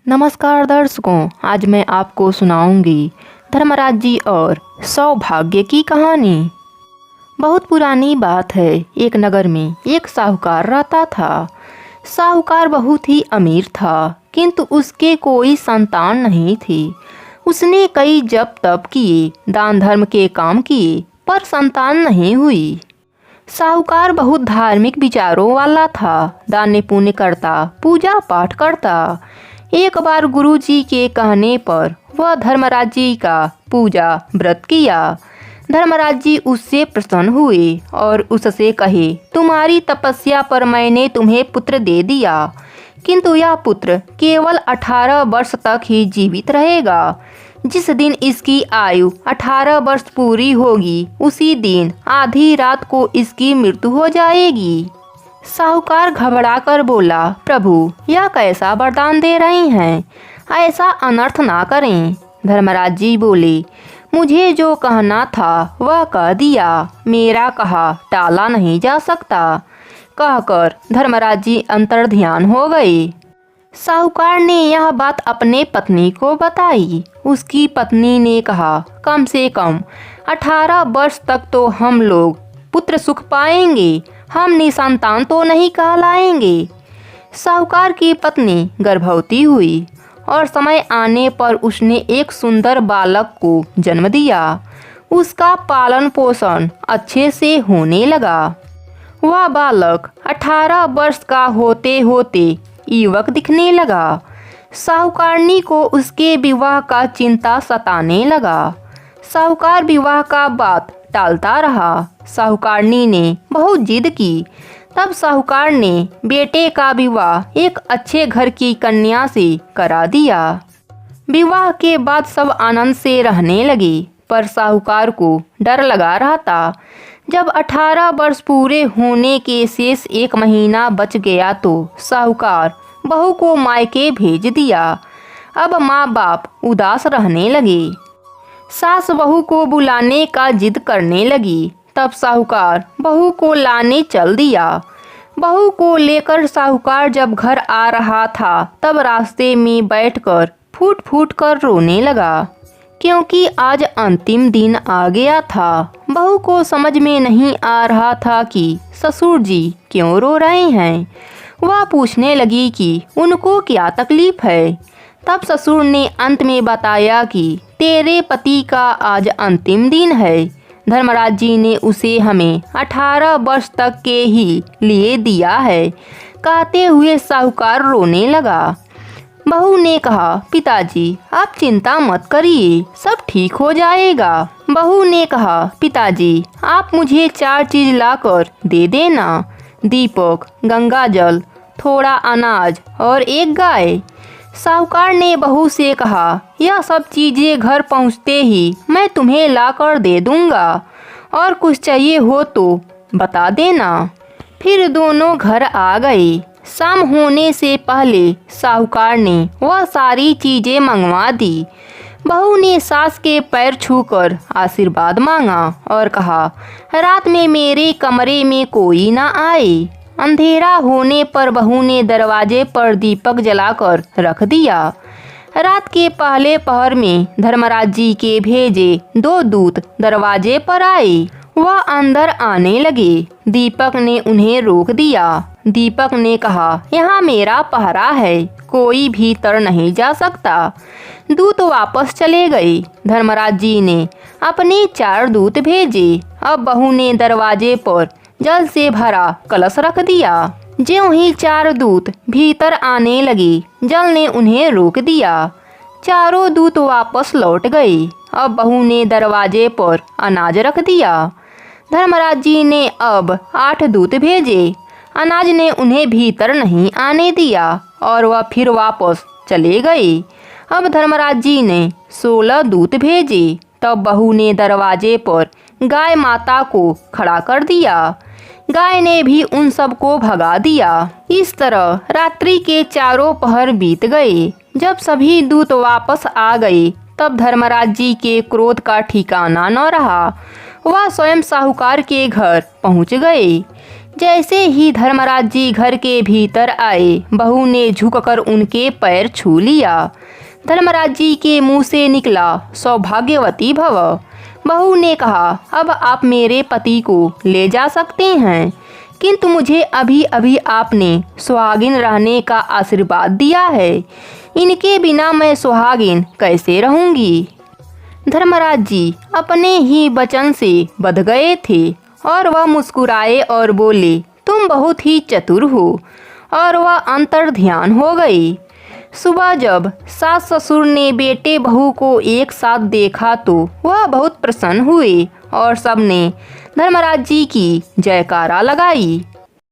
नमस्कार दर्शकों, आज मैं आपको सुनाऊंगी धर्मराज जी और सौभाग्य की कहानी। बहुत पुरानी बात है। एक नगर में एक साहूकार रहता था। साहूकार बहुत ही अमीर था, किंतु उसके कोई संतान नहीं थी। उसने कई जप तप किए, दान धर्म के काम किए, पर संतान नहीं हुई। साहूकार बहुत धार्मिक विचारों वाला था। दान पुण्य करता, पूजा पाठ करता। एक बार गुरुजी के कहने पर वह धर्मराज जी का पूजा व्रत किया। धर्मराज जी उससे प्रसन्न हुए और उससे कहे, तुम्हारी तपस्या पर मैंने तुम्हें पुत्र दे दिया, किंतु यह पुत्र केवल 18 वर्ष तक ही जीवित रहेगा। जिस दिन इसकी आयु 18 वर्ष पूरी होगी, उसी दिन आधी रात को इसकी मृत्यु हो जाएगी। साहूकार घबरा कर बोला, प्रभु यह कैसा वरदान दे रहे हैं, ऐसा अनर्थ ना करें। धर्मराज जी बोले, मुझे जो कहना था वह कह दिया, मेरा कहा टाला नहीं जा सकता। कहकर धर्मराज जी अंतर्ध्यान हो गए। साहूकार ने यह बात अपने पत्नी को बताई। उसकी पत्नी ने कहा, कम से कम 18 वर्ष तक तो हम लोग पुत्र सुख पाएंगे, हम निसंतान तो नहीं कहलाएंगे। साहूकार की पत्नी गर्भवती हुई और समय आने पर उसने एक सुंदर बालक को जन्म दिया। उसका पालन पोषण अच्छे से होने लगा। वह बालक 18 वर्ष का होते होते युवक दिखने लगा। साहूकारनी को उसके विवाह का चिंता सताने लगा। साहूकार विवाह का बात टालता रहा। साहूकारनी ने बहुत जिद की। तब साहूकार ने बेटे का विवाह एक अच्छे घर की कन्या से करा दिया। विवाह के बाद सब आनंद से रहने लगे, पर साहूकार को डर लगा रहता। जब 18 वर्ष पूरे होने के शेष 1 महीना बच गया तो साहूकार बहू को मायके भेज दिया। अब माँ बाप उदास रहने लगे। सास बहू को बुलाने का जिद करने लगी। तब साहूकार बहू को लाने चल दिया। बहू को लेकर साहूकार जब घर आ रहा था, तब रास्ते में बैठकर फूट फूट कर रोने लगा, क्योंकि आज अंतिम दिन आ गया था। बहू को समझ में नहीं आ रहा था कि ससुर जी क्यों रो रहे हैं। वह पूछने लगी कि उनको क्या तकलीफ है। तब ससुर ने अंत में बताया कि तेरे पति का आज अंतिम दिन है। धर्मराज जी ने उसे हमें 18 वर्ष तक के ही लिए दिया है। कहते हुए साहूकार रोने लगा। बहू ने कहा, पिताजी आप चिंता मत करिए, सब ठीक हो जाएगा। बहू ने कहा, पिताजी आप मुझे 4 चीज लाकर दे देना, दीपक, गंगा जल, थोड़ा अनाज और एक गाय। साहूकार ने बहू से कहा, यह सब चीजें घर पहुंचते ही मैं तुम्हें लाकर दे दूंगा, और कुछ चाहिए हो तो बता देना। फिर दोनों घर आ गए। शाम होने से पहले साहूकार ने वह सारी चीजें मंगवा दी। बहू ने सास के पैर छूकर आशीर्वाद मांगा और कहा, रात में मेरे कमरे में कोई ना आए। अंधेरा होने पर बहू ने दरवाजे पर दीपक जलाकर रख दिया। रात के पहले पहर में धर्मराज जी के भेजे 2 दूत दरवाजे पर आए। वह अंदर आने लगे। दीपक ने उन्हें रोक दिया। दीपक ने कहा, यहाँ मेरा पहरा है, कोई भीतर नहीं जा सकता। दूत वापस चले गए। धर्मराज जी ने अपने 4 दूत भेजे। अब बहू ने दरवाजे पर जल से भरा कलश रख दिया। ज्यों ही 4 दूत भीतर आने लगे, जल ने उन्हें रोक दिया। चारों दूत वापस लौट गए। अब बहू ने दरवाजे पर अनाज रख दिया। धर्मराज जी ने अब 8 दूत भेजे। अनाज ने उन्हें भीतर नहीं आने दिया और वह फिर वापस चले गए। अब धर्मराज जी ने 16 दूत भेजे। तब बहू ने दरवाजे पर गाय माता को खड़ा कर दिया। गाय ने भी उन सबको भगा दिया। इस तरह रात्रि के 4 पहर बीत गए। जब सभी दूत वापस आ गए, तब धर्मराज जी के क्रोध का ठिकाना न रहा। वह स्वयं साहूकार के घर पहुंच गए। जैसे ही धर्मराज जी घर के भीतर आए, बहू ने झुककर उनके पैर छू लिया। धर्मराज जी के मुंह से निकला, सौभाग्यवती भव। बहू ने कहा, अब आप मेरे पति को ले जा सकते हैं, किंतु मुझे अभी अभी आपने सुहागिन रहने का आशीर्वाद दिया है, इनके बिना मैं सुहागिन कैसे रहूंगी। धर्मराज जी अपने ही वचन से बंध गए थे और वह मुस्कुराए और बोले, तुम बहुत ही चतुर हो, और वह अंतर्ध्यान हो गई। सुबह जब सास ससुर ने बेटे बहू को एक साथ देखा तो वह बहुत प्रसन्न हुए और सबने धर्मराज जी की जयकारा लगाई।